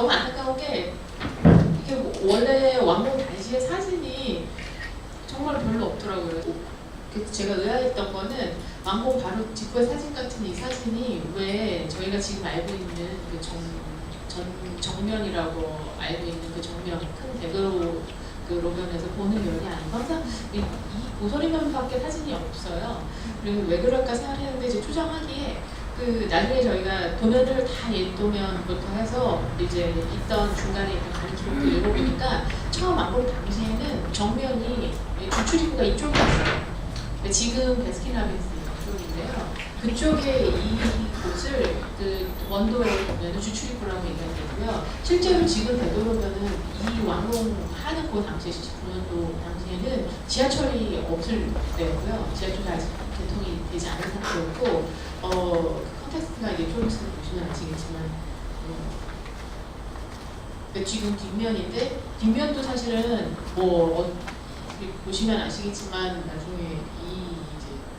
너무 안타까운 게 이게 원래 완공 당시의 사진이 정말 별로 없더라고요. 제가 의아했던 거는 완공 바로 직후의 사진 같은 이 사진이 왜 저희가 지금 알고 있는 그 정면이라고 알고 있는 그 정면 큰 대도로 그 로변에서 보는 면이 아니고 항상 이 모서리면밖에 사진이 없어요. 그리고 왜 그럴까 생각했는데 이제 추정하기에 그 나중에 저희가 도면을 다 옛도면부터 해서 이제 있던 중간에 있던 다른 기록도 읽어보니까 처음 완공 당시에는 정면이 주출입구가 이쪽이었어요. 지금 베스킨라빈스 쪽인데요. 그쪽에 이곳을 그 원도에 보면 주출입구라고 얘기하는 거고요. 실제로 지금 되도록이면은 이 완공하는 그 당시에 79년도 당시에는 지하철이 없을 때고요. 지하철이 아직 개통이 되지 않은 상태였고, 그 컨텍스트가 이제 좀 있으면 보시면 아시겠지만, 지금 뒷면인데 뒷면도 사실은 보시면 아시겠지만 나중에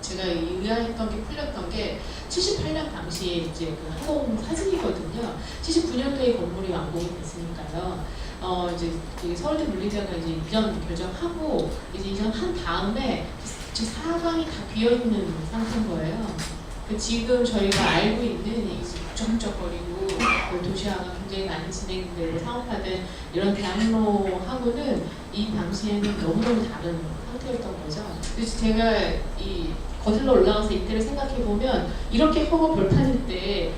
제가 의아했던 게 풀렸던 게 78년 당시에 이제 그 항공 사진이거든요. 79년도에 건물이 완공이 됐으니까요. 이제 서울대 물리대가 이제 이전 결정하고 이제 이전한 다음에 사방이 다 비어 있는 상태인 거예요. 지금 저희가 알고 있는 이제 북적북적거리고 도시화가 굉장히 많이 진행되고 상업화된 이런 대학로하고는 이 당시에는 너무너무 다른 상태였던 거죠. 그래서 제가 이 거슬러 올라가서 이때를 생각해 보면 이렇게 허허 벌판일 때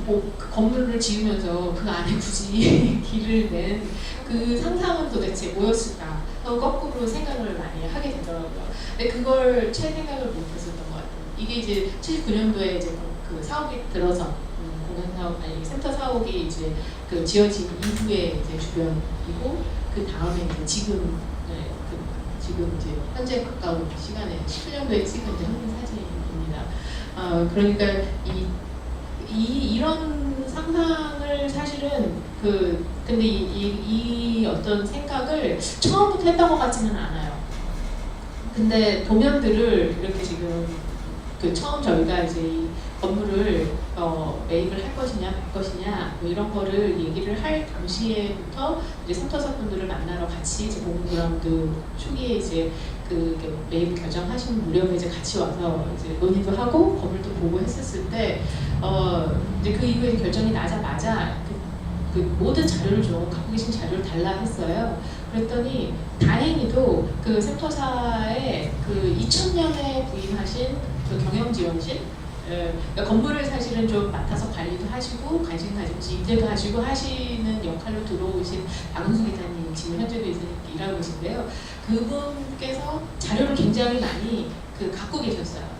그 건물을 지으면서 그 안에 굳이 길을 낸 그 상상은 도대체 뭐였을까 하고 거꾸로 생각을 많이 하게 되더라고요. 근데 그걸 채 생각을 못 했었던 것 같아요. 이게 이제 79년도에 이제 그 사옥이 들어서 공연 사옥 아니 센터 사옥이 이제 그 지어진 이후에 이제 주변이고 그 다음에 이제 지금 이제 현재 가까운 시간에 17년도에 찍은 이제 한국 사진입니다. 그러니까 이런 상상을 사실은 근데 이 어떤 생각을 처음부터 했던 것 같지는 않아요. 근데 도면들을 이렇게 지금 처음 저희가 이제 이 건물을 매입을 할 것이냐 말 것이냐 뭐 이런 거를 얘기를 할 당시에부터 이제 센터사분들을 만나러 같이 이제 공그라운드 초기에 이제 매입 결정하신 무렵에 이제 같이 와서 이제 논의도 하고 건물도 보고 했었을 때 이제 그 이후에 결정이 나자마자 그 모든 자료를 좀 갖고 계신 자료를 달라 했어요. 그랬더니 다행히도 그 센터사의 그 2000년에 부임하신 그 경영지원실 그러니까 건물을 사실은 좀 맡아서 관리도 하시고 관심 가지고 임대도 하시고 하시는 역할로 들어오신 박은수 기자님 지금 현재도 일하고 계신데요. 그분께서 자료를 굉장히 많이 갖고 계셨어요.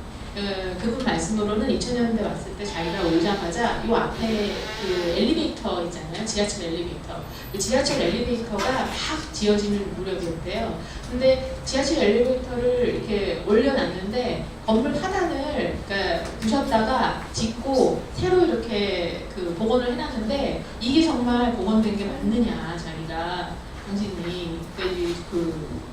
그분 말씀으로는 2000년대 왔을 때 자기가 오자마자 이 앞에 그 엘리베이터 있잖아요. 지하철 엘리베이터. 그 지하철 엘리베이터가 막 지어지는 무렵이었대요. 근데 지하철 엘리베이터를 이렇게 올려놨는데 건물 하단을 부셨다가 짓고 새로 이렇게 복원을 해놨는데 이게 정말 복원된 게 맞느냐 자기가 당신이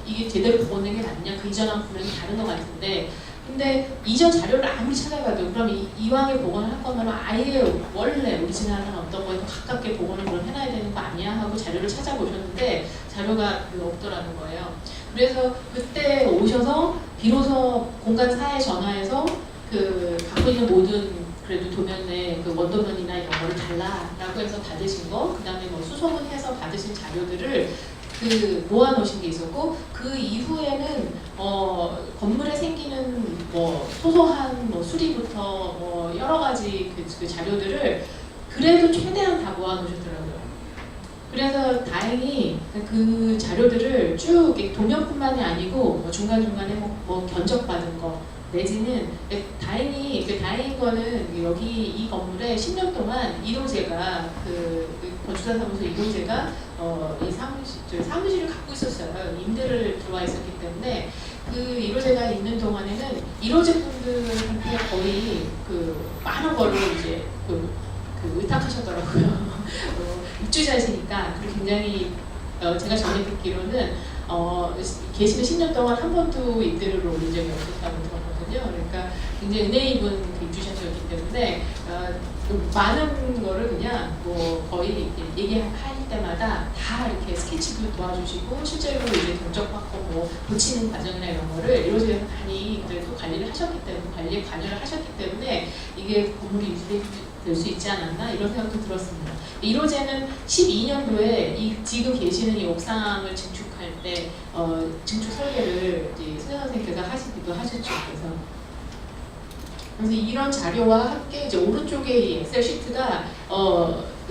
이게 제대로 복원된 게 맞냐 그 이전하고 분명히 다른 것 같은데 근데 이전 자료를 아무리 찾아봐도 그럼 이왕에 복원을 할 거면 아예 원래 오리지널한 어떤 거에 더 가깝게 복원을 그럼 해놔야 되는 거 아니야 하고 자료를 찾아보셨는데 자료가 별로 없더라는 거예요. 그래서 그때 오셔서 비로소 공간사에 전화해서 갖고 있는 모든 그래도 도면에 원도면이나 이런 거를 달라라고 해서 받으신 거, 그 다음에 뭐 수소문 해서 받으신 자료들을 모아놓으신 게 있었고 그 이후에는 건물에 생기는 뭐 소소한 수리부터 여러 가지 그 자료들을 그래도 최대한 다 모아놓으셨더라고요. 그래서 다행히 그 자료들을 쭉 도면뿐만이 아니고 중간중간에 뭐 견적받은 거 내지는 다행히 다행인 거는 여기 이 건물에 10년 동안 1호제가 건축사 사무소 1호제가 이 사무실을 갖고 있었어요. 임대를 들어와 있었기 때문에 그 1호제가 있는 동안에는 1호제 분들한테 거의 많은 거를 이제 의탁하셨더라고요. 입주자시니까 굉장히 제가 전에 듣기로는 계시는 10년 동안 한 번도 입대료를 올린 적이 없었다고 들었거든요. 그러니까 굉장히 은혜 입은 그 입주자셨기 때문에 많은 거를 그냥 뭐 거의 얘기할 때마다 다 이렇게 스케치도 도와주시고 실제로 이제 견적받고 뭐 고치는 과정이나 이런 거를 1호제에서 많이 그래도 관리를 하셨기 때문에 관리에 관여를 하셨기 때문에 이게 건물이 유지될 수 있지 않았나 이런 생각도 들었습니다. 1호제는 12년도에 지금 계시는 이 옥상을 증축할 때 증축 설계를 이제 손현 선생님께서 하시기도 하셨죠. 그래서 이런 자료와 함께 이제 오른쪽에 이 엑셀 시트가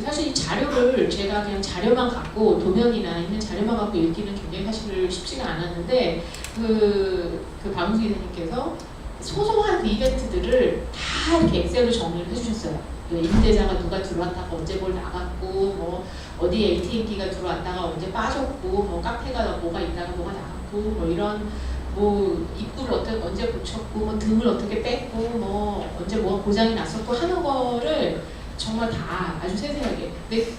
사실 이 자료를 제가 그냥 자료만 갖고 도면이나 있는 자료만 갖고 읽기는 굉장히 사실 쉽지가 않았는데 그 박은수 기자님께서 소소한 그 이벤트들을 다 이렇게 엑셀로 정리를 해주셨어요. 임대자가 누가 들어왔다가 언제 뭘 나갔고 뭐 어디에 ATM기가 들어왔다가 언제 빠졌고 뭐 카페가 뭐가 있다가 뭐가 나갔고 뭐 이런 뭐 입구를 언제 고쳤고 뭐 등을 어떻게 뺐고 뭐 언제 뭐가 고장이 났었고 하는 거를 정말 다 아주 세세하게. 근데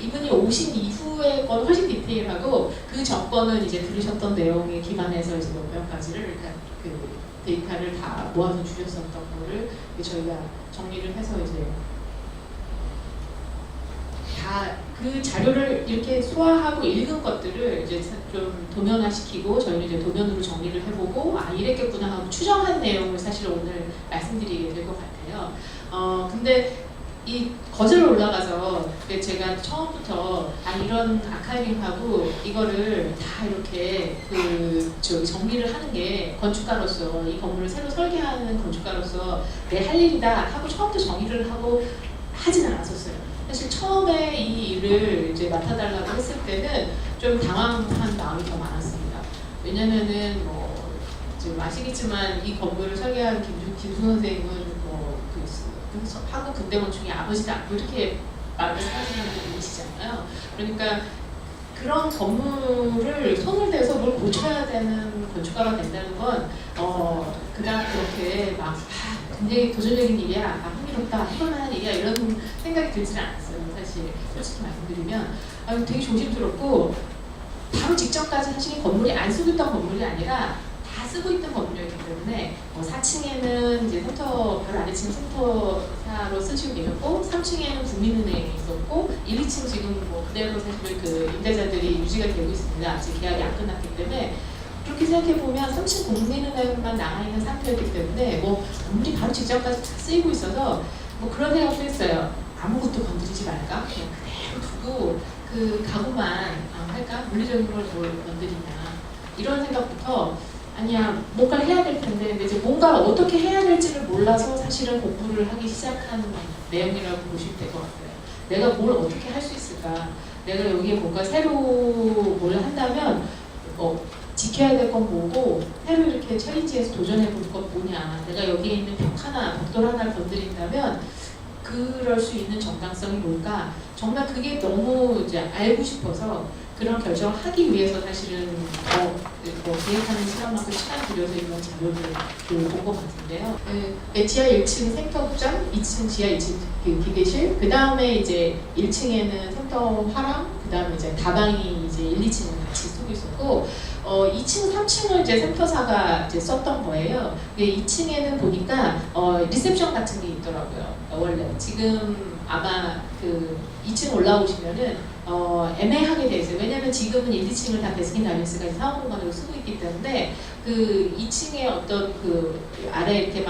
이분이 오신 이후의 건 훨씬 디테일하고 그 전권은 이제 들으셨던 내용에 기반해서 이제 몇몇 가지를 그러니까 그 데이터를 다 모아서 주셨었던 거를 저희가 정리를 해서 이제 다 그 자료를 이렇게 소화하고 읽은 것들을 이제 좀 도면화시키고 저희는 이제 도면으로 정리를 해보고 이랬겠구나 하고 추정한 내용을 사실 오늘 말씀드리게 될 것 같아요. 근데 이 거슬러 올라가서 제가 처음부터 이런 아카이빙하고 이거를 다 이렇게 정리를 하는 게 건축가로서 이 건물을 새로 설계하는 건축가로서 내 할 일이다 하고 처음부터 정의를 하고 하진 않았었어요. 사실 처음에 이 일을 이제 맡아달라고 했을 때는 좀 당황한 마음이 더 많았습니다. 왜냐면은 뭐 지금 아시겠지만 이 건물을 설계한 김수 선생님은 한국 근대건축의 아버지다 이렇게 말을 하시는 분이시잖아요. 그러니까 그런 건물을 손을 대서 뭘 고쳐야 되는 건축가가 된다는 건 그냥 그렇게 막 굉장히 도전적인 일이야, 흥미롭다, 해볼만한 일이야 이런 생각이 들지는 않았어요. 사실 솔직히 말씀드리면 되게 조심스럽고 바로 직전까지 사실 건물이 안 쓰고 있던 건물이 아니라 다 쓰고 있던 건물이었기 때문에 4층에는 이제 센터 바로 아래층 센터사로 쓰시고 계셨고 3층에는 국민은행이 있었고 1, 2층 지금 뭐 그대로 사실 그 임대자들이 유지가 되고 있습니다. 아직 계약이 안 끝났기 때문에 그렇게 생각해보면 3층 국민은행만 남아있는 상태였기 때문에 뭐 건물이 바로 직전까지 다 쓰이고 있어서 뭐 그런 생각도 했어요. 아무것도 건드리지 말까? 그냥 그대로 두고 그 가구만 할까? 물리적인 걸 뭘 건드리냐 이런 생각부터 아니야 뭔가를 해야 될 텐데 근데 이제 뭔가 어떻게 해야 될지를 몰라서 사실은 공부를 하기 시작한 내용이라고 보시면 될 것 같아요. 내가 뭘 어떻게 할 수 있을까? 내가 여기에 뭔가 새로 뭘 한다면 지켜야 될 건 뭐고 새로 이렇게 챌린지에서 도전해 볼 건 뭐냐 내가 여기에 있는 벽돌 하나를 건드린다면 그럴 수 있는 정당성이 뭘까 정말 그게 너무 이제 알고 싶어서 그런 결정을 하기 위해서 사실은 계획하는 시간만큼 시간 들여서 이런 자료를 본 것 같은데요. 지하 1층 센터장, 2층 지하 2층 기계실, 그 다음에 이제 1층에는 센터 화랑, 그 다음에 이제 다방이 이제 1, 2층을 같이 쓰고 있었고 2층, 3층을 이제 센터사가 이제 썼던 거예요. 2층에는 보니까 리셉션 같은 게 있더라고요. 원래 지금 아마 그 2층 올라오시면은 애매하게 돼 있어요. 왜냐면 지금은 1, 2층을 다 베스킨 라빈스가 사업 공간으로 쓰고 있기 때문에 그 2층에 어떤 그 아래 이렇게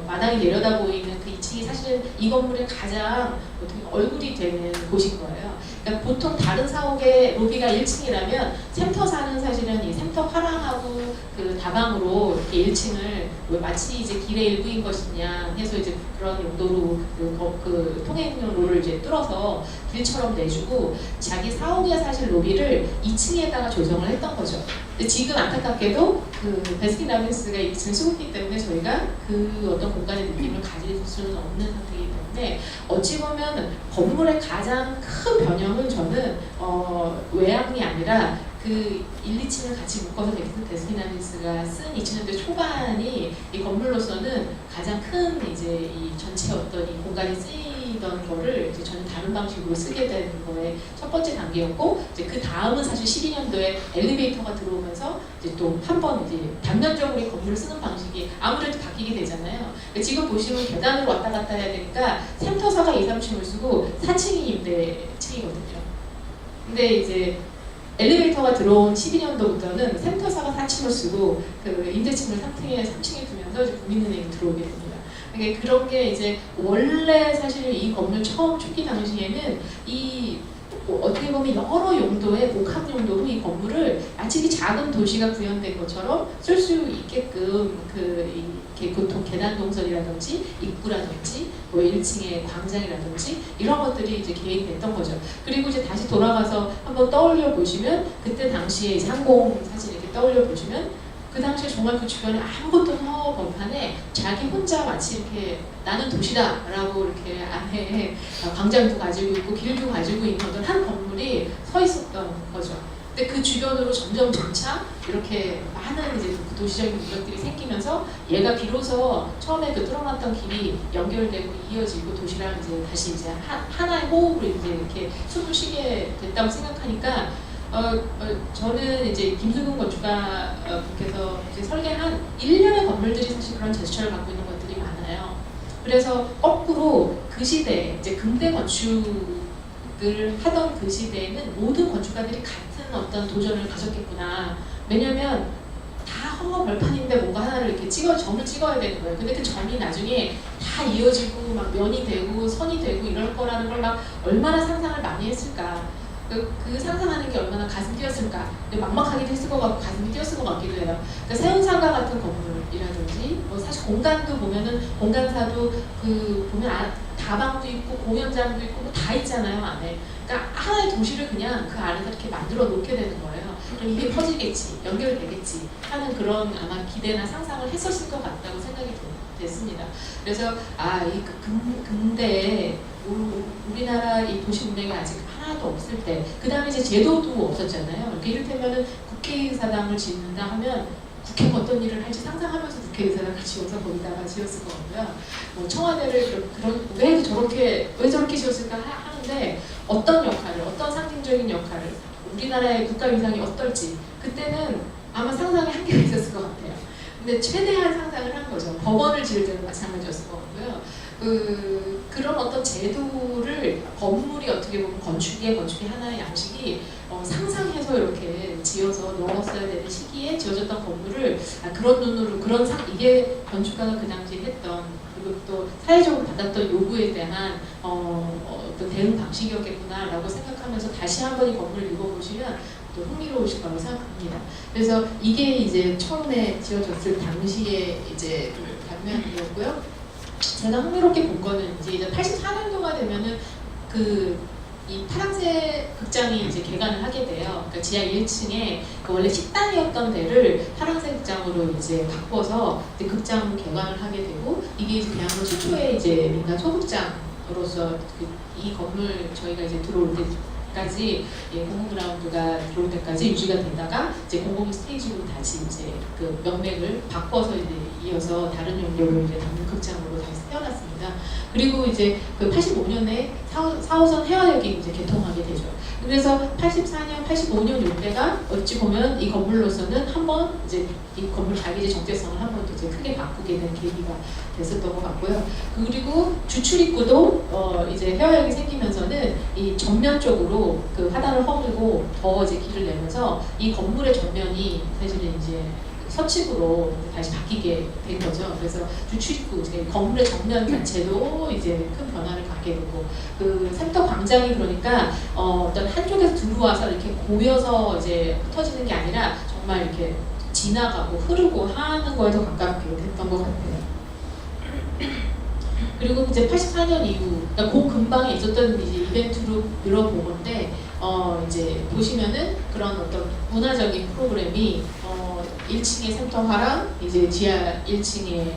마당이 내려다 보이는 그 2층이 사실은 이 건물의 가장 어떻게 얼굴이 되는 곳인 거예요. 그러니까 보통 다른 사옥의 로비가 1층이라면 센터사는 사실은 이 센터 화랑하고 그 다방으로 이렇게 1층을 마치 이제 길의 일부인 것이냐 해서 이제 그런 용도로 그 통행로를 이제 뚫어서 길처럼 내주고 자기 사옥의 사실 로비를 2층에다가 조성을 했던 거죠. 근데 지금 안타깝게도 그 베스킨 라빈스가 2층을 쓰고 있기 때문에 저희가 그 어떤 공간의 느낌을 가질 수는 없는 상태이기 때문에 어찌 보면 건물의 가장 큰 변형은 저는 외양이 아니라 그 1, 2층을 같이 묶어서 데스티나리스가 쓴 2000년대 초반이 이 건물로서는 가장 큰 이제 이 전체 어떤 이 공간이 쓰이던 거를 이제 전혀 다른 방식으로 쓰게 된 거의 첫 번째 단계였고, 이제 그 다음은 사실 12년도에 엘리베이터가 들어오면서 이제 또 한 번 이제 단면적으로 이 건물을 쓰는 방식이 아무래도 바뀌게 되잖아요. 지금 보시면 계단으로 왔다 갔다 해야 되니까 샘터사가 2, 3층을 쓰고 4층이 임대층이거든요. 근데 이제 엘리베이터가 들어온 12년도부터는 샘터사가 4층을 쓰고 그 임대층을 3층에 두면서 이제 국민은행이 들어오게 됩니다. 그러니까 그런 게 이제 원래 사실 이 건물 처음 초기 당시에는 이 어떻게 보면 여러 용도의 복합 용도로 이 건물을 마치 작은 도시가 구현된 것처럼 쓸 수 있게끔 이렇게 보통 계단 동선이라든지 입구라든지 뭐 1층의 광장이라든지 이런 것들이 이제 계획이 됐던 거죠. 그리고 이제 다시 돌아가서 한번 떠올려 보시면 그때 당시에 이제 항공 사진 이렇게 떠올려 보시면 그 당시에 정말 그 주변에 아무것도 허허벌판에 자기 혼자 마치 이렇게 나는 도시다 라고 이렇게 안에 광장도 가지고 있고 길도 가지고 있는 어떤 한 건물이 서 있었던 거죠. 근데 그 주변으로 점점 점차 이렇게 많은 이제 그 도시적인 구역들이 생기면서 얘가 비로소 처음에 그 뚫어놨던 길이 연결되고 이어지고 도시랑 이제 다시 이제 하나의 호흡으로 이제 이렇게 숨을 쉬게 됐다고 생각하니까 저는 이제 김수근 건축가분께서 이제 설계한 일련의 건물들이 사실 그런 제스처를 갖고 있는 것들이 많아요. 그래서 거꾸로 그 시대, 이제 근대 건축을 하던 그 시대에는 모든 건축가들이 같은 어떤 도전을 가졌겠구나. 왜냐면 다 허허벌판인데 뭔가 하나를 이렇게 점을 찍어야 되는 거예요. 근데 그 점이 나중에 다 이어지고 막 면이 되고 선이 되고 이럴 거라는 걸 막 얼마나 상상을 많이 했을까. 그 상상하는 게 얼마나 가슴 뛰었을까. 막막하기도 했을 것 같고 가슴이 뛰었을 것 같기도 해요. 그러니까 세운상가 같은 건물이라든지 뭐 사실 공간도 보면은 공간사도 그 보면 다방도 있고 공연장도 있고 뭐 다 있잖아요 안에. 그러니까 하나의 도시를 그냥 그 안에서 이렇게 만들어 놓게 되는 거예요. 그럼 이게 퍼지겠지, 연결되겠지 하는 그런 아마 기대나 상상을 했었을 것 같다고 생각이 됐습니다. 그래서 이 근대에 우리나라 이 도시 문명이 아직 하나도 없을 때, 그 다음에 이제 제도도 없었잖아요. 그러니까 이를테면은 국회의사당을 짓는다 하면 국회가 어떤 일을 할지 상상하면서 국회의사당을 지어서 거기다가 지었을 것 같고요. 뭐 청와대를 왜 저렇게 지었을까 하는데 어떤 역할을, 어떤 상징적인 역할을, 우리나라의 국가 위상이 어떨지 그때는 아마 상상의 한계가 있었을 것 같아요. 근데 최대한 상상을 한 거죠. 법원을 지을 때도 마찬가지였을 것 같고요. 그런 어떤 제도를 건물이 어떻게 보면 건축의 하나의 양식이 상상해서 이렇게 지어서 넣었어야 되는 시기에 지어졌던 건물을 그런 눈으로 이게 건축가가 그 당시에 했던, 그리고 또 사회적으로 받았던 요구에 대한 어떤 대응 방식이었겠구나라고 생각하면서 다시 한번 이 건물을 읽어보시면 또 흥미로우실 거라고 생각합니다. 그래서 이게 이제 처음에 지어졌을 당시에 이제 단면이었고요. 제가 흥미롭게 본 거는 이제 84년도가 되면은 이 파랑새 극장이 이제 개관을 하게 돼요. 그러니까 지하 1층에 원래 식당이었던 데를 파랑새 극장으로 이제 바꿔서 이제 극장 개관을 하게 되고, 이게 이제 대한민국 최초의 이제 민간 소극장으로서 이 건물 저희가 이제 들어올 때까지 공공그라운드가 들어올 때까지 유지가 되다가 이제 공공 스테이지로 다시 이제 그 명맥을 바꿔서 이제 이어서 다른 용도로 이제 담는 극장으로 다시 태어났습니다. 그리고 이제 그 85년에 4호선 해화역이 이제 개통하게 되죠. 그래서 84년, 85년 이때가 어찌 보면 이 건물로서는 한번 이제 이 건물 자기의 정체성을 한번 이제 크게 바꾸게 된 계기가 됐었던 것 같고요. 그리고 주출입구도 이제 해화역이 생기면서는 이 전면 쪽으로 그 화단을 허물고 더 이제 길을 내면서 이 건물의 전면이 사실은 이제 서측으로 다시 바뀌게 된 거죠. 그래서 주출입구, 건물의 정면 자체도 이제 큰 변화를 갖게 되고, 그 샘터 광장이 그러니까 어떤 한쪽에서 들어와서 이렇게 고여서 이제 흩어지는 게 아니라 정말 이렇게 지나가고 흐르고 하는 거에 더 가깝게 됐던 것 같아요. 그리고 이제 84년 이후, 그러니까 그 근방에 있었던 이제 이벤트로 늘어본 건데, 이제 보시면은 그런 어떤 문화적인 프로그램이 1층의 샘터화랑 이제 지하 1층의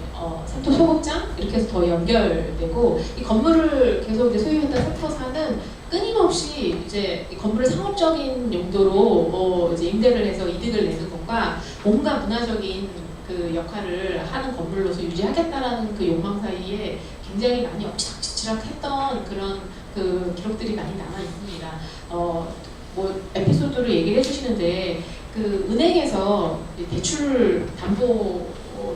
샘터 소극장 이렇게 해서 더 연결되고, 이 건물을 계속 이제 소유했던 샘터사는 끊임없이 이제 이 건물을 상업적인 용도로 이제 임대를 해서 이득을 내는 것과 뭔가 문화적인 그 역할을 하는 건물로서 유지하겠다라는 그 욕망 사이에 굉장히 많이 엎치락뒤치락했던 그런 그 기록들이 많이 남아 있습니다. 뭐 에피소드를 얘기를 해주시는데 그 은행에서 대출 담보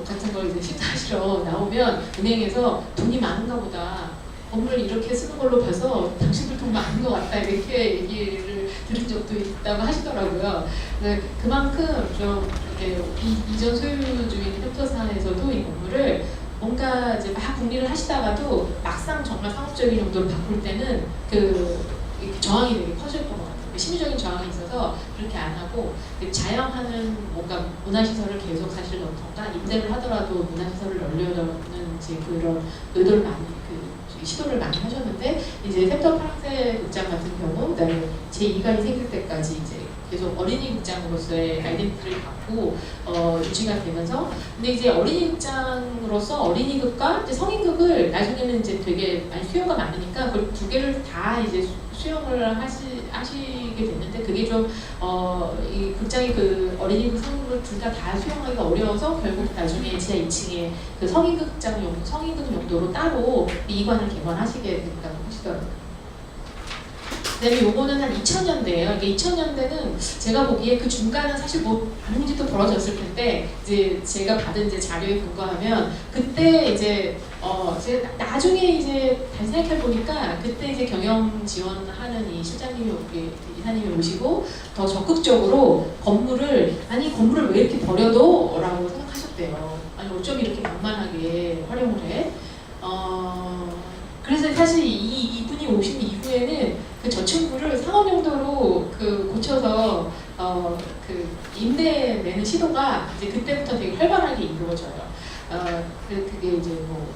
같은 걸 이제 시타하시러 나오면 은행에서 돈이 많은가 보다. 건물 이렇게 쓰는 걸로 봐서 당신들 돈 많은 것 같다 이렇게 얘기를 들은 적도 있다고 하시더라고요. 그만큼 좀 이렇게 이전 소유주인 햅터사에서도 이 건물을 뭔가 이제 막 궁리를 하시다가도 막상 정말 상업적인 용도로 바꿀 때는 그 저항이 되게 커졌던 것 같아요. 심리적인 저항이 있어서 그렇게 안 하고 자영하는 뭔가 문화시설을 계속 사실 넣던가 임대를 하더라도 문화시설을 넣으려는 이제 그런 의도를 많이 시도를 많이 하셨는데 이제 샘터 파랑새 극장 같은 경우 그다음에 제2관이 생길 때까지 이제 계속 어린이 극장으로서의 아이덴티티를 갖고 유지가 되면서 근데 이제 어린이 극장으로서 어린이극과 이제 성인극을 나중에는 이제 되게 많이 수요가 많으니까 그걸 두 개를 다 이제 수용을 하시게 됐는데 그게 좀 이 극장이 그 어린이극 성인극을 둘 다 수용하기가 어려워서 결국 나중에 지하 2층에 그 성인극 용도로 따로 이관을 개관하시게 됐다고 하시더라고요. 그다음에 요거는 한 2000년대예요. 이게 2000년대는 제가 보기에 그 중간은 사실 뭐 아무 일도 벌어졌을 텐데 이제 제가 받은 이제 자료에 근거하면 그때 이제 제가 나중에 이제 다시 생각해 보니까 그때 이제 경영 지원하는 이 실장님이 이사님이 오시고 더 적극적으로 건물을 왜 이렇게 버려도라고 생각하셨대요. 아니 어쩜 이렇게 만만하게 활용을 해? 그래서 사실 이분이 오신 이후에는 그 저층부를 상업용도로 그 고쳐서 그 임대 내는 시도가 이제 그때부터 되게 활발하게 이루어져요. 그게 이제 뭐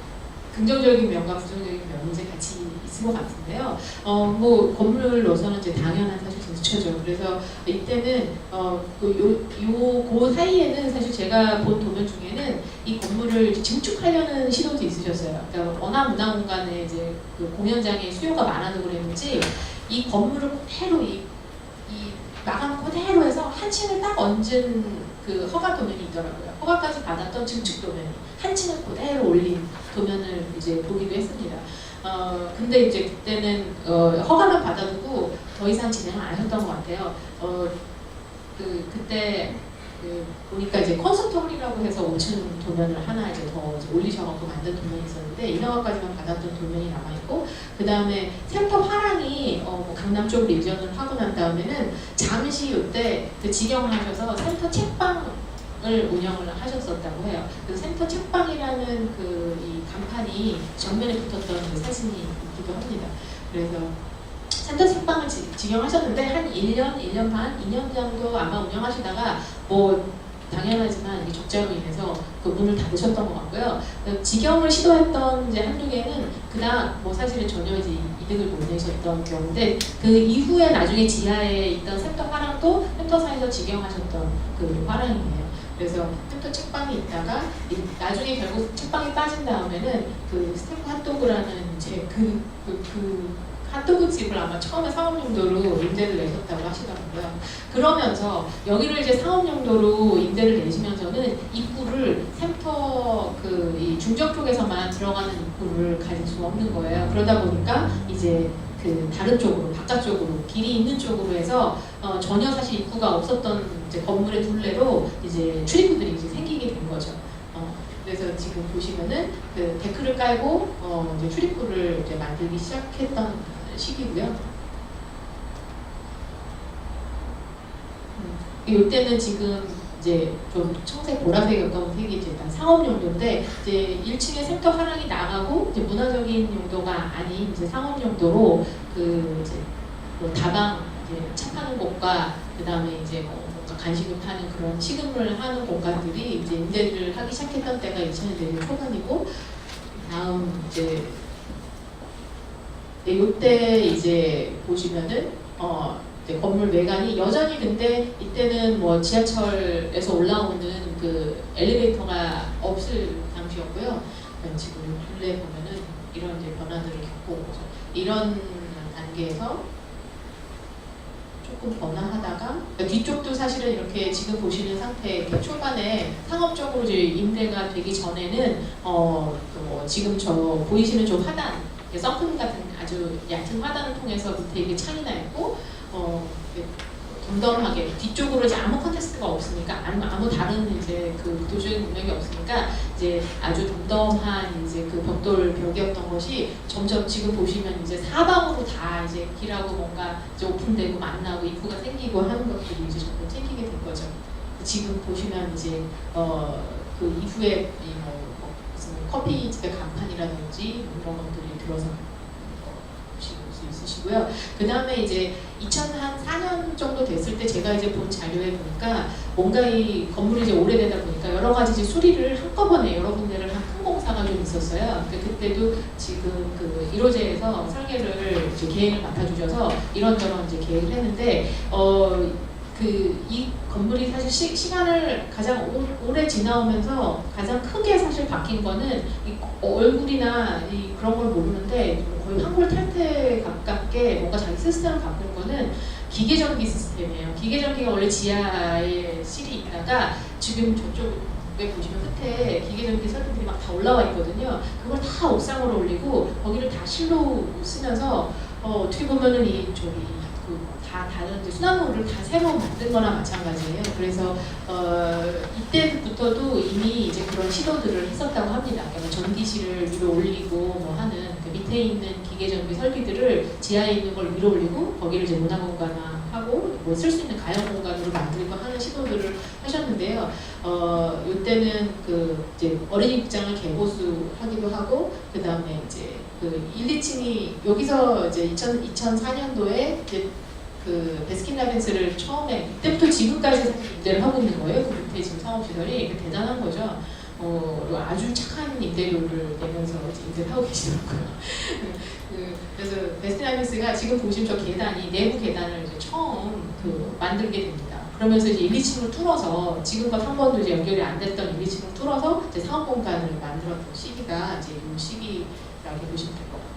긍정적인 면과 부정적인 면이 이제 같이 있을 것 같은데요. 뭐 건물로서는 이제 당연한 사실 제스처죠. 그래서 이때는 그 사이에는 사실 제가 본 도면 중에는 이 건물을 증축하려는 시도도 있으셨어요. 그러니까 워낙 문화공간에 이제 그 공연장의 수요가 많아서 그랬는지 이 건물을 그대로 이 마감 그대로 해서 한 층을 딱 얹은 그 허가 도면이 있더라고요. 허가까지 받았던 증축 도면이 한 층을 그대로 올린 도면을 이제 보기도 했습니다. 근데 이제 그때는 허가만 받아두고 더 이상 진행을 안 하셨던 것 같아요. 그때 보니까 이제 콘서트 홀이라고 해서 5층 도면을 하나 이제 더 이제 올리셔갖고 만든 도면이 있었는데 이 허가까지만 받았던 도면이 남아있고 그 다음에 샘터 화랑이 강남 쪽으로 이전을 하고 난 다음에는 잠시 이때 그 직영을 하셔서 샘터 책방을 운영을 하셨었다고 해요. 그 샘터 책방이라는 이 간판이 정면에 붙었던 그 사진이 있기도 합니다. 그래서 샘터 책방을 직영하셨는데 한 1년, 1년 반, 2년 정도 아마 운영하시다가 뭐 당연하지만 이 적자로 인해서 그 문을 닫으셨던 것 같고요. 직영을 시도했던 이제 한두 개는 그다음 뭐 사실은 전혀 이제 이득을 못 내셨던 경우인데 그 이후에 나중에 지하에 있던 샘터 화랑도 샘터사에서 직영하셨던 그 화랑이에요. 그래서 샘터 책방이 있다가 나중에 결국 책방이 빠진 다음에는 그 스태프 핫도그라는 이제 그 핫도그 집을 아마 처음에 상업용도로 임대를 내셨다고 하시더라고요. 그러면서 여기를 이제 상업용도로 임대를 내시면서는 입구를 샘터 이 중적 쪽에서만 들어가는 입구를 가질 수가 없는 거예요. 그러다 보니까 이제 그 다른 쪽으로 바깥쪽으로 길이 있는 쪽으로 해서 전혀 사실 입구가 없었던 이제 건물의 둘레로 이제 출입구들이 이제 생기게 된 거죠. 그래서 지금 보시면은 그 데크를 깔고 이제 출입구를 이제 만들기 시작했던 시기고요. 이때는 지금 이제 좀 청색 보라색이었던 색이 이제 일단 상업용도인데 이제 1층에 샘터 화랑이 나가고 이제 문화적인 용도가 아닌 이제 상업용도로 그 이제 뭐 다방 이제 차 파는 곳과 그 다음에 이제 뭐 간식을 파는 그런 식음을 하는 공간들이 이제 임대를 하기 시작했던 때가 2000년대 초반이고 다음 이제 이때 이제 보시면은 이제 건물 외관이 여전히 근데 이때는 뭐 지하철에서 올라오는 그 엘리베이터가 없을 당시였고요. 지금 둘레 보면은 이런 이제 변화들을 겪고 오죠. 이런 단계에서 조금 번화하다가 뒤쪽도 사실은 이렇게 지금 보시는 상태 이렇게 초반에 상업적으로 이제 임대가 되기 전에는 지금 저 보이시는 저 화단 썬큰 같은 아주 얕은 화단을 통해서 밑에 이게 창이 나 있고 덤덤하게 뒤쪽으로 이제 아무 컨텍스트가 없으니까 아무 다른 이제 그 도시적인 능력이 없으니까 이제 아주 덤덤한 이제 그 벽이었던 것이 점점 지금 보시면 이제 사방으로 다 이제 길하고 뭔가 이제 오픈되고 만나고 입구가 생기고 하는 것들이 이제 점점 생기게 된 거죠. 지금 보시면 이제 그 이후에 무슨 커피집의 간판이라든지 이런 것들이 들어서 보실 수 있으시고요. 그 다음에 이제 2004년 정도 됐을 때 제가 이제 본 자료에 보니까 뭔가 이 건물이 이제 오래되다 보니까 여러 가지 이제 수리를 한꺼번에 여러 군데를 한 큰 공사가 좀 있었어요. 그때도 지금 그 1호제에서 설계를 이제 계획을 맡아주셔서 이런저런 이제 계획을 했는데 이 건물이 사실 시간을 가장 오래 지나오면서 가장 크게 사실 바뀐 거는 이 얼굴이나 그런 걸 모르는데 거의 한골 탈퇴 가깝게 뭔가 자기 시스템을 바꾼 거는 기계전기 시스템이에요. 기계전기가 원래 지하에 실이 있다가 지금 저쪽에 보시면 끝에 기계전기 설비들이 막 다 올라와 있거든요. 그걸 다 옥상으로 올리고 거기를 다 실로 쓰면서 어떻게 보면은 다 다른 수나무를 다 새로 만든 거나 마찬가지예요. 그래서 이때부터도 이미 이제 그런 시도들을 했었다고 합니다. 그러니까 전기실을 위로 올리고 뭐 하는 그 밑에 있는 기계전기 설비들을 지하에 있는 걸 위로 올리고 거기를 이제 문화공간화하고 뭐 쓸 수 있는 가용 공간으로 만들고 하는 시도들을 하셨는데요. 이때는 그 이제 어린이 극장을 개보수하기도 하고 그 다음에 이제 그 1, 2층이 여기서 이제 2004년도에 이제 그 베스킨라빈스를 처음에 이때부터 지금까지 임대를 하고 있는 거예요. 그 밑에 지금 상업시설이 대단한 거죠. 그리고 아주 착한 임대료를 내면서 임대를 하고 계시더라고요. 그래서 베스킨라빈스가 지금 보시면 저 계단이 내부 계단을 이제 처음 만들게 됩니다. 그러면서 이제 1, 2층을 뚫어서 지금껏 한 번도 이제 연결이 안 됐던 1, 2층을 뚫어서 이제 상업 공간을 만들었던 시기가 이제 이 시기라고 보시면 될 것 같아요.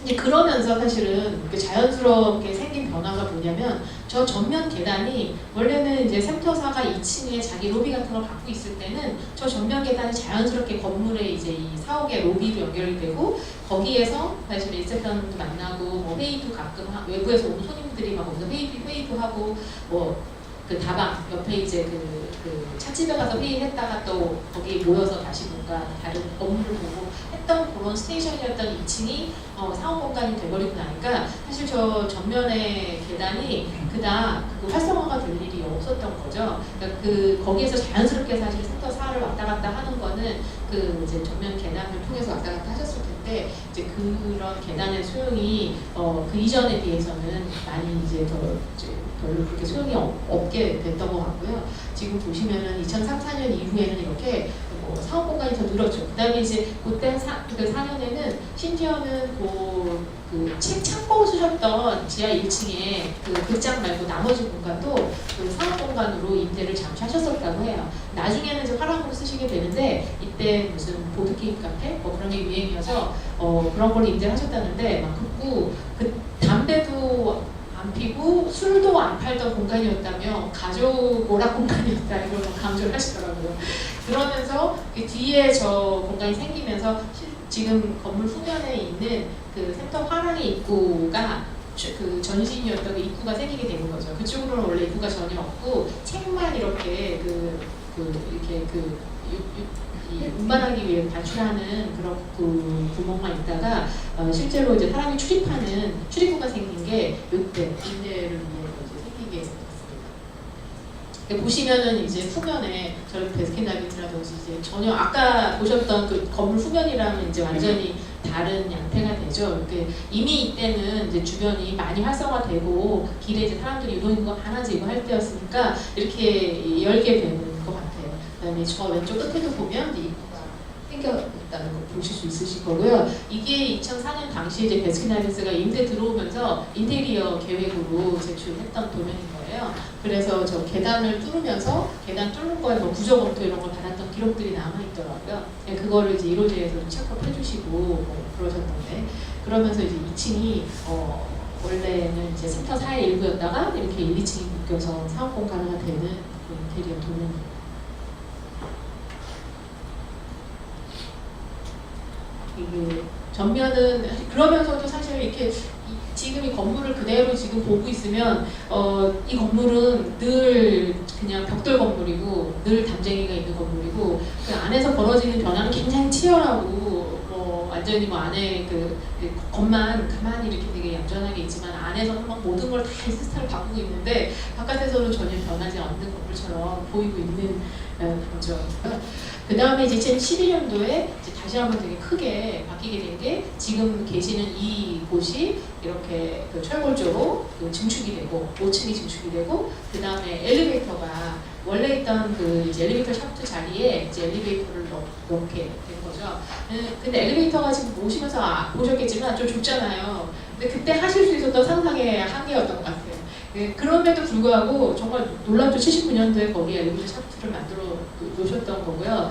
이제 그러면서 사실은 자연스럽게 생긴 변화가 뭐냐면 저 전면 계단이 원래는 이제 샘터사가 2층에 자기 로비 같은 걸 갖고 있을 때는 저 전면 계단이 자연스럽게 건물에 이제 이 사옥의 로비로 연결이 되고 거기에서 사실 리셉션도 만나고 뭐 회의도 가끔 외부에서 온 손님들이 막 거기서 회의도 하고 뭐 그 다방 옆에 이제 그 찻집에 가서 회의했다가 또 거기 모여서 다시 뭔가 다른 건물을 보고 했던 그런 스테이션이었던 2층이 상업 공간이 돼버리고 나니까 사실 저 전면의 계단이 그다음 활성화가 될 일이 없었던 거죠. 그러니까 거기에서 자연스럽게 사실 센터 4를 왔다 갔다 하는 거는 그 이제 전면 계단을 통해서 왔다 갔다 하셨을 텐데 이제 그런 계단의 소용이 그 이전에 비해서는 많이 이제 별로 그렇게 소용이 없게 됐던 것 같고요. 지금 보시면은 2003, 4년 이후에는 이렇게 사업 공간이 더 늘었죠. 그 다음에 이제 그때 4년에는 심지어는 책 창고 쓰셨던 지하 1층에 그 극장 말고 나머지 공간도 그 사업 공간으로 임대를 잠시 하셨었다고 해요. 나중에는 이제 화랑으로 쓰시게 되는데 이때 무슨 보드게임 카페 뭐 그런 게 유행이어서 그런 걸 임대를 하셨다는데 막 그 담배도 안 피고 술도 안 팔던 공간이었다며 가족 오락 공간이었다 이걸 강조를 하시더라고요. 그러면서 그 뒤에 저 공간이 생기면서 지금 건물 후면에 있는 그 센터 화랑의 입구가 그 전신이었던 그 입구가 생기게 되는 거죠. 그쪽으로는 원래 입구가 전혀 없고 책만 이렇게 이렇게 운반하기 위해 발출하는 그런 구멍만 있다가 실제로 이제 사람이 출입하는 출입구가 생긴 게 이때 임대를 위해서 이제 생기게 됐습니다. 보시면은 이제 후면에 저희 베스킨라빈스라든지 이제 전혀 아까 보셨던 그 건물 후면이랑은 이제 완전히 다른 양태가 되죠. 이미 이때는 이제 주변이 많이 활성화되고 길에 이제 사람들이 유동인 거 하나지 할 때였으니까 이렇게 열게 되는 것 같아요. 그다음에 저 왼쪽 끝에도 보면 입구가 생겼다는 걸 보실 수 있으실 거고요. 이게 2004년 당시에 이제 베스킨라빈스가 임대 들어오면서 인테리어 계획으로 제출했던 도면인 거예요. 거예요. 그래서 저 계단을 뚫으면서 계단 뚫는 거에 뭐 부적검토 이런 걸 받았던 기록들이 남아있더라고요. 네, 그거를 이제 1호제에서 체크업 해주시고 뭐 그러셨던데, 그러면서 이제 2층이 원래는 이제 센터 4의 일부였다가 이렇게 1, 2층이 묶여서 사업 공간화가 되는 그 인테리어 도면입니다. 이게 전면은 그러면서도 사실 이렇게 지금 이 건물을 그대로 지금 보고 있으면 이 건물은 늘 그냥 벽돌 건물이고 늘 담쟁이가 있는 건물이고 그 안에서 벌어지는 변화는 굉장히 치열하고 완전히 뭐 안에 그 겉만 가만히 이렇게 되게 얌전하게 있지만 안에서는 막 모든 걸 다 시스템을 바꾸고 있는데 바깥에서는 전혀 변하지 않는 건물처럼 보이고 있는 거죠. 그 다음에 이제 2012년도에 이제 다시 한번 되게 크게 바뀌게 된 게 지금 계시는 이 곳이 이렇게 그 철골조로 그 증축이 되고 5층이 증축이 되고 그 다음에 엘리베이터가 원래 있던 그 이제 엘리베이터 샤프트 자리에 이제 엘리베이터를 넣게 된 거죠. 근데 엘리베이터가 지금 보시면서 보셨겠지만 좀 좁잖아요. 근데 그때 하실 수 있었던 상상의 한계였던 것 같아요. 그럼에도 불구하고 정말 놀랍죠. 79년도에 거기 엘리베이터 샤프트를 만들어 놓으셨던 거고요.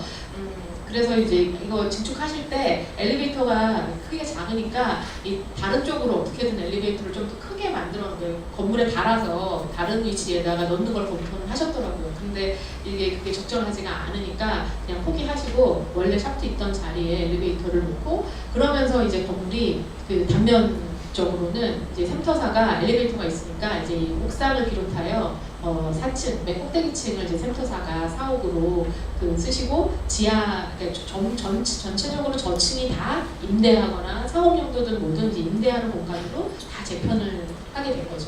그래서 이제 이거 증축하실 때 엘리베이터가 크게 작으니까 이 다른 쪽으로 어떻게든 엘리베이터를 좀 더 크게 만들었는데 건물에 달아서 다른 위치에다가 넣는 걸 검토를 하셨더라고요. 근데 이게 그게 적절하지가 않으니까 그냥 포기하시고 원래 샤프트 있던 자리에 엘리베이터를 놓고 그러면서 이제 건물이 그 단면 쪽으로는 이제 샘터사가 엘리베이터가 있으니까 이제 이 옥상을 비롯하여 4층, 맨 꼭대기층을 이제 샘터사가 사옥으로 그 쓰시고 지하, 그러니까 전체적으로 저층이 다 임대하거나 사업용도든 뭐든지 임대하는 공간으로 다 재편을 하게 된 거죠.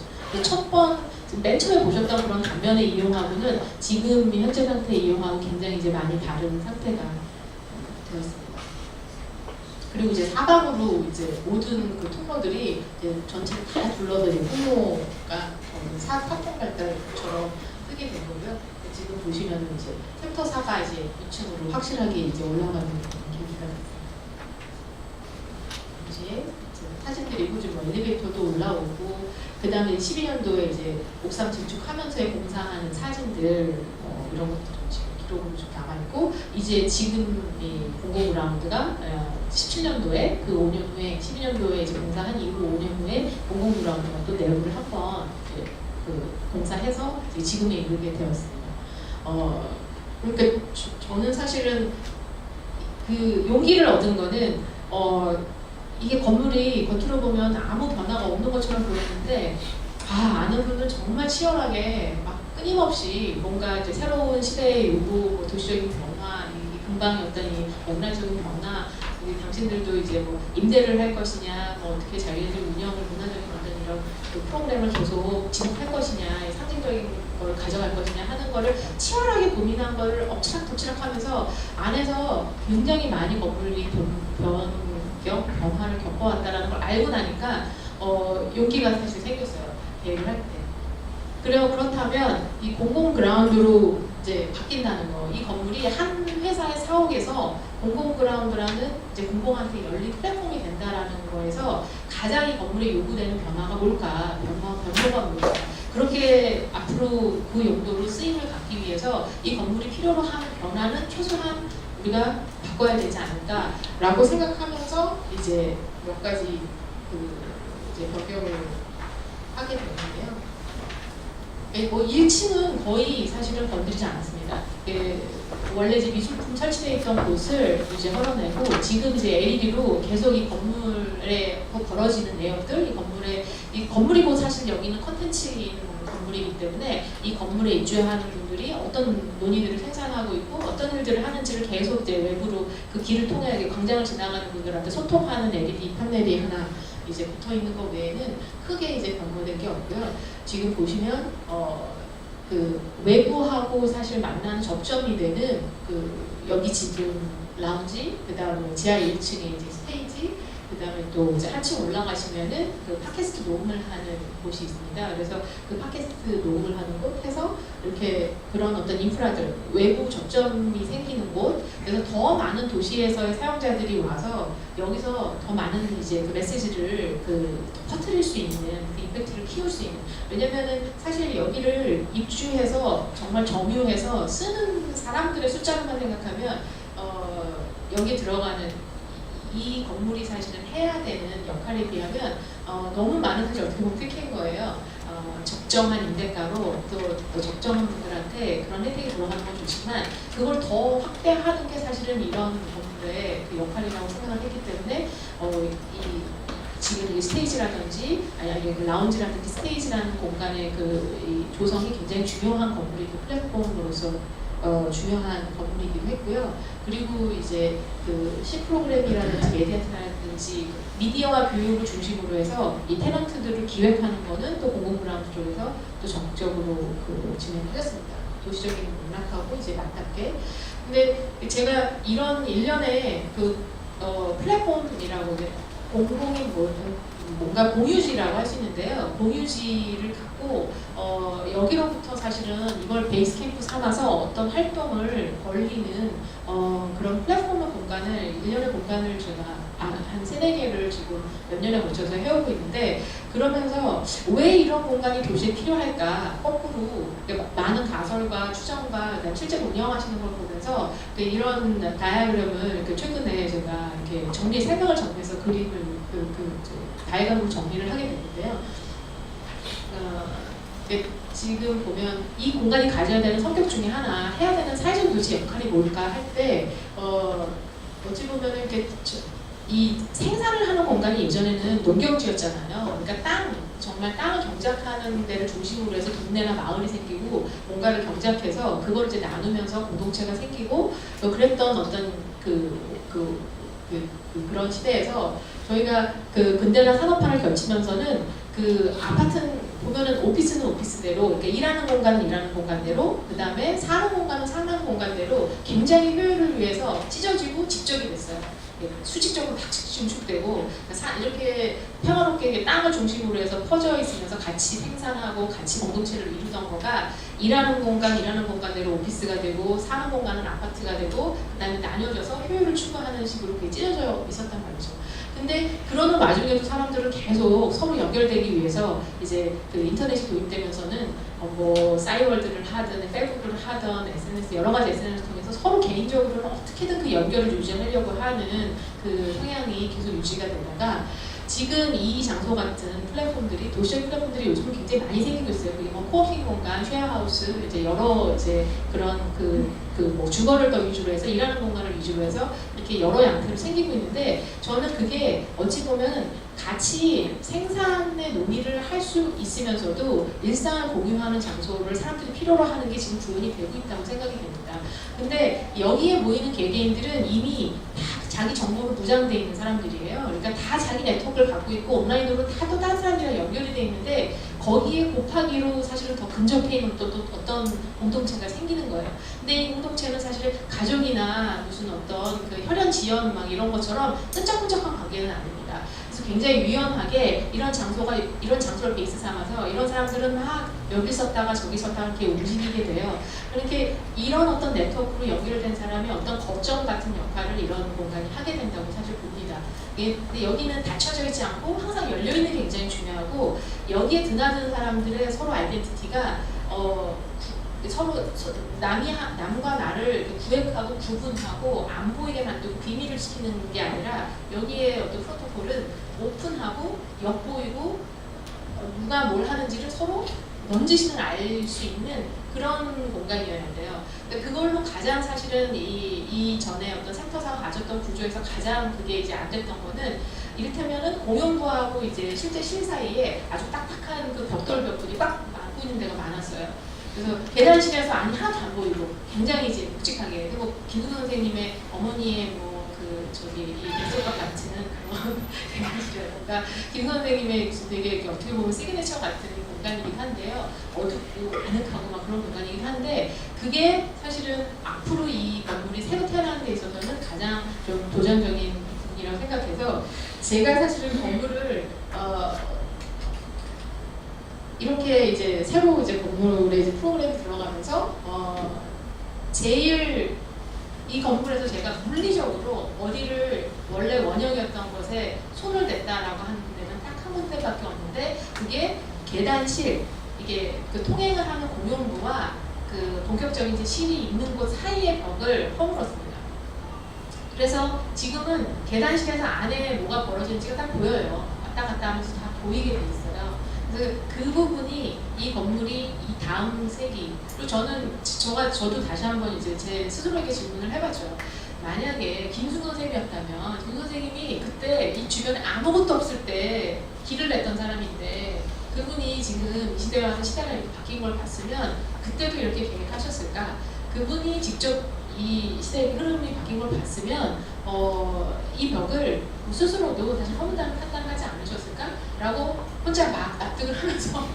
맨 처음에 보셨던 그런 단면을 이용하고는 지금 현재 상태 이용하고 굉장히 이제 많이 다른 상태가 되었습니다. 그리고 이제 사방으로 이제 모든 그 통로들이 이제 전체를 다 둘러서 이제 통로가 사통 발달처럼 뜨게 된 거고요. 지금 보시면은 이제 챕터 4가 이제 2층으로 확실하게 이제 올라가는 계기가 이제 사진들이 지금 뭐 엘리베이터도 올라오고 그 다음에 12년도에 이제 옥상 증축하면서의 공사하는 사진들 이런 것들이 지금 기록으로 좀 남아있고 이제 지금 이 공공그라운드가 17년도에 그 5년 후에 12년도에 이제 공사한 이후 5년 후에 공공그라운드가 또 내부를 한번 그 공사해서 지금에 이르게 되었습니다. 그러니까 저는 사실은 그 용기를 얻은 거는 이게 건물이 겉으로 보면 아무 변화가 없는 것처럼 보였는데 아는 분은 정말 치열하게 막 끊임없이 뭔가 이제 새로운 시대의 요구, 뭐 도시적인 변화, 이 근방의 어떤 이 맥락적인 변화, 당신들도 이제 뭐 임대를 할 것이냐, 뭐 어떻게 자기네들 운영을 문화적인 어떤 이런 그 프로그램을 계속 지속할 것이냐, 상징적인 걸 가져갈 것이냐 하는 거를 치열하게 고민한 거를 엎치락뒤치락하면서 안에서 굉장히 많이 건물이 변화를 겪어왔다라는 걸 알고 나니까 용기가 사실 생겼어요. 계획을 할 때. 그렇다면 이 공공 그라운드로 이제 바뀐다는 거, 이 건물이 한 회사의 사옥에서 공공 그라운드라는 이제 공공한테 열린 플랫폼이 된다라는 거에서 가장 이 건물에 요구되는 변화가 뭘까? 변화가 뭘까? 그렇게 앞으로 그 용도로 쓰임을 갖기 위해서 이 건물이 필요로 하는 변화는 최소한 우리가 바꿔야 되지 않을까라고 생각하면서 이제 몇 가지 이제 변경을 하게 되는데요. 뭐 1층은 거의 사실은 건드리지 않았습니다. 원래 이제 미술품 설치되어 있던 곳을 이제 헐어내고 지금 이제 LED로 계속 이 건물에 벌어지는 내용들, 이 건물이 곧 사실 여기는 컨텐츠인 건물이기 때문에 이 건물에 입주하는 분들이 어떤 논의들을 생산하고 있고 어떤 일들을 하는지를 계속 이제 외부로 그 길을 통해 광장을 지나가는 분들한테 소통하는 LED 판넬이 하나 이제 붙어 있는 것 외에는 크게 이제 변경된 게 없고요. 지금 보시면 그 외부하고 사실 만나는 접점이 되는 그 여기 지금 라운지, 그 다음에 지하 1층에 이제 스테이지, 그 그다음에 또 이제 한층 올라가시면은 그 팟캐스트 녹음을 하는 곳이 있습니다. 그래서 그 팟캐스트 녹음을 하는 곳에서 이렇게 그런 어떤 인프라들, 외부 접점이 생기는 곳, 그래서 더 많은 도시에서의 사용자들이 와서 여기서 더 많은 이제 그 메시지를 그 퍼뜨릴 수 있는 그 임팩트를 키울 수 있는. 왜냐면은 사실 여기를 입주해서 정말 점유해서 쓰는 사람들의 숫자로만 생각하면 여기 들어가는 이 건물이 사실은 해야 되는 역할에 비하면 너무 많은 사실 어떻게 보면 픽인 거예요. 적정한 임대가로 또 적정한 분들한테 그런 혜택이 들어가는 건 좋지만 그걸 더 확대하는 게 사실은 이런 건물의 그 역할이라고 생각을 했기 때문에 지금 이 스테이지라든지 아니 그 라운지라든지 스테이지라는 공간의 이 조성이 굉장히 중요한 건물이고 플랫폼으로서 중요한 건물이기도 했고요. 그리고 이제 그 C 프로그램이라든지 메디아트라든지 미디어와 교육을 중심으로 해서 이 테넌트들을 기획하는 거는 또 공공브라운드 쪽에서 또 적극적으로 그 진행하셨습니다. 도시적인 맥락하고 이제 맞닿게. 근데 제가 이런 일련의 그 플랫폼이라고 공공이 뭔가 공유지라고 하시는데요. 공유지를 갖고 여기로부터 사실은 이걸 베이스 캠프 삼아서 어떤 활동을 벌리는 그런 플랫폼 공간을 일련의 공간을 제가 한 3-4개를 지금 몇 년에 걸쳐서 해오고 있는데 그러면서 왜 이런 공간이 도시에 필요할까 거꾸로 많은 가설과 추정과 실제 운영하시는 걸 보면서 이런 다이아그램을 최근에 제가 이렇게 생각을 정리해서 그림을 다이아그램으로 정리를 하게 됐는데요. 지금 보면 이 공간이 가져야 되는 성격 중에 하나, 해야 되는 사회적 도시 역할이 뭘까 할 때 어찌 보면은 이렇게 이 생산을 하는 공간이 예전에는 농경지였잖아요. 그러니까 정말 땅을 경작하는 데를 중심으로 해서 동네나 마을이 생기고 뭔가를 경작해서 그걸 이제 나누면서 공동체가 생기고 그랬던 어떤 그런 시대에서 저희가 그 근대나 산업화를 거치면서는 그 아파트 보면은 오피스는 오피스대로, 그러니까 일하는 공간은 일하는 공간대로, 그 다음에 사는 공간은 사는 공간대로 굉장히 효율을 위해서 찢어지고 집적이 됐어요. 수직적으로 막 중축되고 이렇게 평화롭게 땅을 중심으로 해서 퍼져 있으면서 같이 생산하고 같이 공동체를 이루던 거가 일하는 공간대로 오피스가 되고 사는 공간은 아파트가 되고 그다음에 나뉘어져서 효율을 추구하는 식으로 그게 찢어져 있었단 말이죠. 근데 그러는 와중에도 사람들은 계속 서로 연결되기 위해서 이제 그 인터넷이 도입되면서는 뭐 싸이월드를 하든 페이스북을 하든 SNS 여러 가지 SNS를 통해서 서로 개인적으로는 어떻게든 그 연결을 유지하려고 하는 그 성향이 계속 유지가 되다가 지금 이 장소 같은 플랫폼들이 도시적 플랫폼들이 요즘은 굉장히 많이 생기고 있어요. 그게 뭐 코워킹 공간, 쉐어하우스, 이제 여러 이제 그런 뭐 주거를 더 위주로 해서 일하는 공간을 위주로 해서 이렇게 여러 양태로 생기고 있는데 저는 그게 어찌 보면 같이 생산의 논의를 할 수 있으면서도 일상을 공유하는 장소를 사람들이 필요로 하는 게 지금 구현이 되고 있다고 생각이 됩니다. 근데 여기에 모이는 개개인들은 이미 다 자기 정보로 무장되어 있는 사람들이에요. 그러니까 다 자기 네트워크를 갖고 있고 온라인으로 다 또 다른 사람들이랑 연결이 되어 있는데 거기에 곱하기로 사실은 더 근접해 있는 또 어떤 공동체가 생기는 거예요. 근데 이 공동체는 사실 가족이나 무슨 어떤 그 혈연 지연 막 이런 것처럼 끈적끈적한 관계는 아닙니다. 그래서 굉장히 유연하게 이런 장소를 베이스 삼아서 이런 사람들은 막 여기 썼다가 저기 썼다가 이렇게 움직이게 돼요. 이렇게 이런 어떤 네트워크로 연결된 사람이 어떤 거점 같은 역할을 이런 공간이 하게 된다고 사실 봅니다. 근데 여기는 닫혀져 있지 않고 항상 열려있는 게 굉장히 중요하고 여기에 드나드는 사람들의 서로 아이덴티티가 서로 남과 나를 구획하고 구분하고 안 보이게 만들고 비밀을 지키는 게 아니라 여기에 어떤 프로토콜은 오픈하고 엿보이고 누가 뭘 하는지를 서로 넌지시는 알 수 있는 그런 공간이어야 돼요. 그걸로 가장 사실은 이 전에 어떤 센터사가 가졌던 구조에서 가장 그게 이제 안 됐던 거는 이를테면은 공용부하고 이제 실제 실 사이에 아주 딱딱한 그 벽돌이 꽉 막고 있는 데가 많았어요. 그래서 계단실에서 안이 하나도 안 보이고 굉장히 이제 묵직하게. 그리고 김두선 선생님의 어머니의 이 백설과 같은 그런 계단실이라든가 김 선생님의 되게 어떻게 보면 시그니처 같은 공간이긴 한데요. 어둡고 아늑하고 막 그런 공간이긴 한데 그게 사실은 앞으로 이 건물이 새로 태어나는 데 있어서는 가장 좀 도전적인 부분이라고 생각해서 제가 사실은 건물을 이렇게 이제 새로 이제 건물에 이제 프로그램 들어가면서 제일 이 건물에서 제가 물리적으로 어디를 원래 원형이었던 곳에 손을 댔다라고 하는 데는 딱 한 군데밖에 없는데, 그게 계단실, 이게 그 통행을 하는 공용부와 그 본격적인 이제 실이 있는 곳 사이의 벽을 허물었습니다. 그래서 지금은 계단실에서 안에 뭐가 벌어지는지가 딱 보여요. 왔다 갔다 하면서 다 보이게 돼 있어요. 그래서 그 부분이 이 건물이 이 다음 세기, 그리고 저도 다시 한번 이제 제 스스로에게 질문을 해봤죠. 만약에 김순 선생님이었다면, 김순 선생님이 그때 이 주변에 아무것도 없을 때 길을 냈던 사람인데, 그분이 지금 이 시대에 와서 시대가 이렇게 바뀐 걸 봤으면 그때도 이렇게 계획하셨을까? 그분이 직접 이 시대의 흐름이 바뀐 걸 봤으면 이 벽을 스스로도 다시 허문다는 판단하지 않으셨을까? 라고 혼자 막 납득을 하면서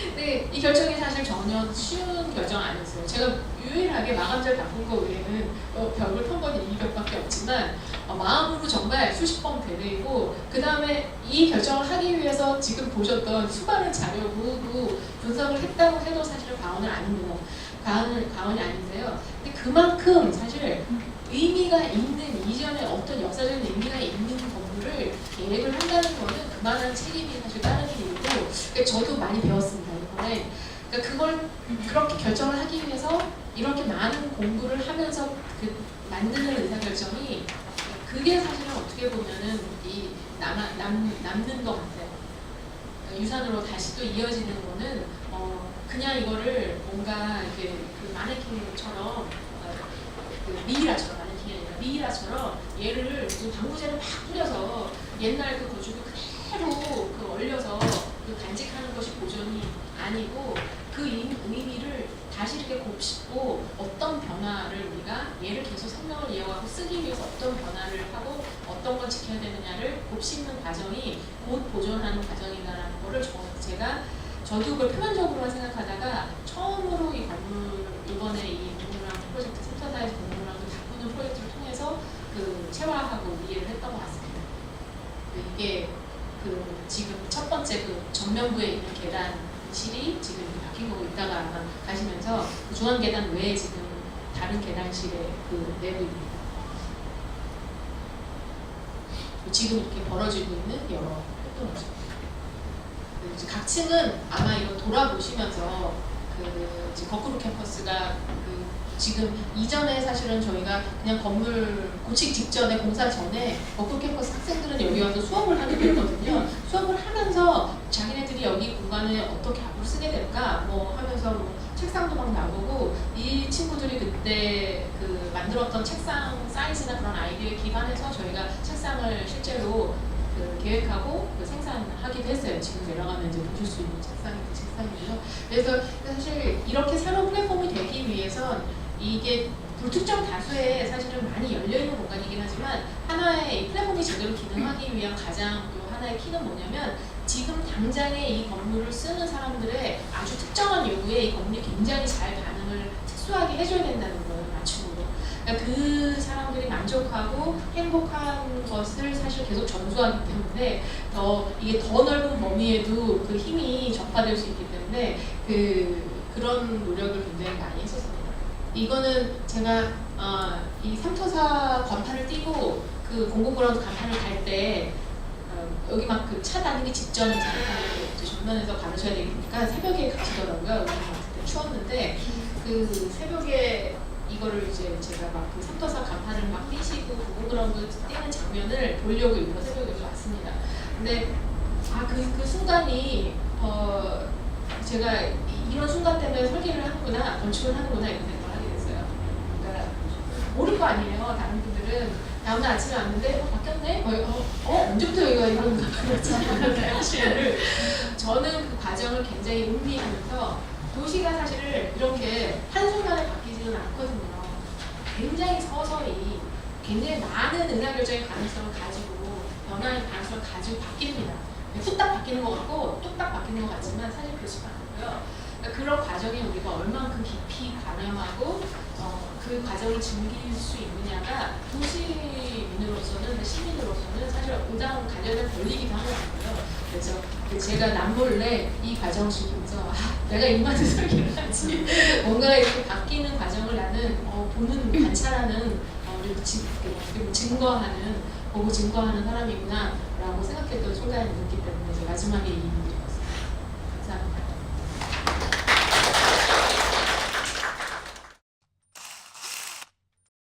근데 이 결정이 사실 전혀 쉬운 결정 아니었어요. 제가 유일하게 마감재를 바꾼 거 외에는 벽을 턴 건 이 벽밖에 없지만 마음으로 정말 수십 번 되뇌이고, 그 다음에 이 결정을 하기 위해서 지금 보셨던 수많은 자료 모두 분석을 했다고 해도 사실은 과언은 아닙니다. 과언이 아닌데요. 근데 그만큼 사실 의미가 있는, 이전에 어떤 역사적인 의미가 있는 건물을 계획을 한다는 거는 그만한 책임이 사실 따르는 일이고, 그러니까 저도 많이 배웠습니다, 이번에. 그러니까 그걸 그렇게 결정을 하기 위해서 이렇게 많은 공부를 하면서 만드는 의사결정이, 그게 사실은 어떻게 보면은 남는 것 같아요. 그러니까 유산으로 다시 또 이어지는 거는 그냥 이거를 뭔가 이렇게 그 마네킹처럼 미이라처럼, 마네킹이 아니라 미이라처럼 얘를 방부제를 막 뿌려서 옛날 그 건축을 그대로 얼려서 간직하는 것이 보존이 아니고, 그 의미를 다시 이렇게 곱씹고 어떤 변화를 우리가 얘를 계속 생명을 이어가고 쓰기 위해서 어떤 변화를 하고 어떤 걸 지켜야 되느냐를 곱씹는 과정이 곧 보존하는 과정이다라는 거를 저도 그걸 표면적으로만 생각하다가 처음으로 이 건물, 이번에 이 건물랑 프로젝트 센터사에서 건물랑도 바꾸는 프로젝트를 통해서 체화하고 이해를 했던 것 같습니다. 이게 지금 첫 번째 정면부에 있는 계단실이 지금 바뀐 거고, 이따가 아마 가시면서 중앙 계단 외에 지금 다른 계단실의 내부입니다. 지금 이렇게 벌어지고 있는 여러 활동이죠. 각 층은 아마 이거 돌아보시면서 거꾸로 캠퍼스가 지금 이전에 사실은 저희가 그냥 건물 고치기 직전에, 공사 전에 거꾸로 캠퍼스 학생들은 여기 와서 수업을 하게 됐거든요. 수업을 하면서 자기네들이 여기 공간을 어떻게 앞으로 쓰게 될까 하면서 책상도 막 나보고, 이 친구들이 그때 만들었던 책상 사이즈나 그런 아이디어에 기반해서 저희가 책상을 실제로 계획하고 생산하기도 했어요. 지금 내려가면 이제 보실 수 있는 책상이 그 책상이고요. 그래서 사실 이렇게 새로운 플랫폼이 되기 위해선 이게 불특정 다수의 사실은 많이 열려있는 공간이긴 하지만, 하나의 이 플랫폼이 제대로 기능하기 위한 가장 하나의 키는 뭐냐면, 지금 당장에 이 건물을 쓰는 사람들의 아주 특정한 요구에 이 건물이 굉장히 잘 반응을 특수하게 해줘야 된다는 거예요, 맞춤으로. 그러니까 그 사람들이 만족하고 행복한 것을 사실 계속 전수하기 때문에 이게 더 넓은 범위에도 그 힘이 전파될 수 있기 때문에 그런 노력을 굉장히 많이 했었습니다. 이거는 제가 이 삼터사 간판을 띄고 공공그라운드 간판을 달 때 여기 막 차 다니기 직전에 전면에서 가르쳐야 되니까 새벽에 가시더라고요. 여기 그때 추웠는데 새벽에 이거를 이제 제가 막 삼터사 간판을 막 띄시고 공공그라운드 띄는 장면을 보려고 일부러 새벽에 여기 왔습니다. 근데 그 순간이 제가 이런 순간 때문에 설계를 하는구나, 건축을 하는구나, 이런 생각을 하게 됐어요. 그러니까 모를 거 아니에요. 다른 분들은 다음날 아침에 왔는데 바뀌었네? 언제부터 여기가 이런 바뀌었지? 저는 그 과정을 굉장히 음미하면서, 도시가 사실 이렇게 한순간에 바뀌지는 않거든요. 굉장히 서서히 굉장히 많은 의사결정의 가능성을 가지고, 변화의 가능성을 가지고 바뀝니다. 뚝딱 바뀌는 것 같고 뚝딱 바뀌는 것 같지만 사실 그렇지 않고요. 그러니까 그런 과정에 우리가 얼만큼 깊이 관여하고 그 그 과정을 즐길 수 있느냐가 도시민으로서는 시민으로서는 사실 오당 가려는 권리이기도 하거든요. 그래서 제가 남몰래 이 과정을 즐기면서 내가 인마트 설계를 하지 뭔가 이렇게 바뀌는 과정을 나는 보는 관찰하는 증거하는 보고 증거하는 사람이구나 라고 생각했던 순간이 있기 때문에 마지막에 이